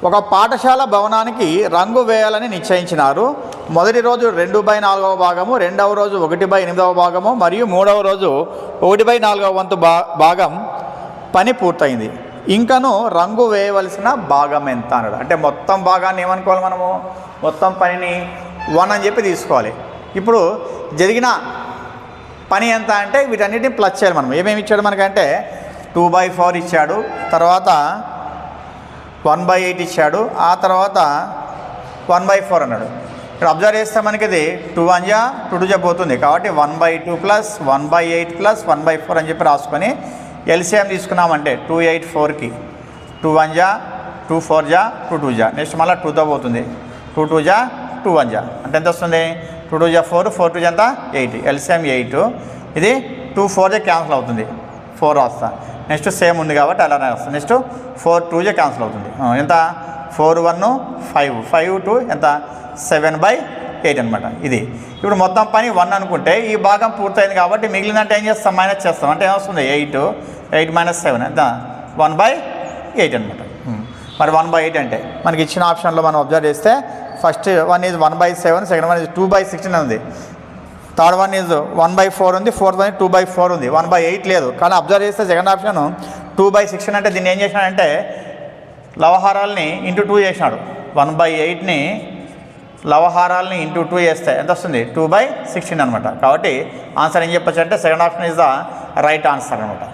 ఒక పాఠశాల భవనానికి రంగు వేయాలని నిశ్చయించినారు. మొదటి రోజు 2/4 భాగము, రెండవ రోజు 1/8 భాగము మరియు మూడవ రోజు 1/4 వంతు భాగం పని పూర్తయింది. ఇంకను రంగు వేయవలసిన భాగం ఎంత అన్నాడు. అంటే మొత్తం భాగాన్ని ఏమనుకోవాలి మనము, మొత్తం పనిని 1 అని చెప్పి తీసుకోవాలి. ఇప్పుడు జరిగిన పని ఎంత అంటే వీటన్నిటిని ప్లస్ చేయాలి. మనం ఏమేమి ఇచ్చాడు మనకంటే 2/4 ఇచ్చాడు, తర్వాత 1/8 ఇచ్చాడు, ఆ తర్వాత 1/4 అన్నాడు. ఇక్కడ అబ్జర్వ్ చేస్తే మనకి ఇది 2 1 జా 2 2 జా పోతుంది కాబట్టి 1/2 ప్లస్ 1/8 ప్లస్ 1/4 అని చెప్పి రాసుకొని ఎల్సిఎం తీసుకున్నామంటే 2/8 2 1 జా 2 4 జా 2 2 జా నెక్స్ట్ మళ్ళీ 2తో పోతుంది 2 2 జా 2 1 జా అంటే ఎంత వస్తుంది 2 2 జా 4 4 2 జా ఎంత 8 ఎల్సిఎం 8. ఇది 2 4 జా క్యాన్సిల్ అవుతుంది 4 రాస్తా. నెక్స్ట్ సేమ్ ఉంది కాబట్టి అలానే వస్తుంది. నెక్స్ట్ 4 2 జా క్యాన్సిల్ అవుతుంది ఎంత 4 1 5 5 2 ఎంత 7/8 అనమాట. ఇది ఇప్పుడు మొత్తం పని 1 అనుకుంటే ఈ భాగం పూర్తయింది కాబట్టి మిగిలినట్టు ఏం చేస్తాం మైనస్ చేస్తాం అంటే ఏమొస్తుంది 8 8 - 7 ఎంత 1/8 అనమాట. మరి 1/8 అంటే మనకి ఇచ్చిన ఆప్షన్లో మనం అబ్జర్వ్ చేస్తే ఫస్ట్ 1 ఈజ్ 1/7, సెకండ్ 1 ఈజ్ 2/16 ఉంది, థర్డ్ 1 ఈజ్ 1/4 ఉంది, ఫోర్త్ 1 2/4 ఉంది, 1/8 లేదు. కానీ అబ్జర్వ్ చేస్తే సెకండ్ ఆప్షన్ 2/16 అంటే దీన్ని ఏం చేసినాడంటే లవహారాలని ఇంటూ 2 చేసినాడు. 1/8ని లవహారాలని ఇంటూ 2 చేస్తే ఎంత వస్తుంది 2/16 అనమాట. కాబట్టి ఆన్సర్ ఏం చెప్పచ్చు అంటే second option is the right answer అనమాట.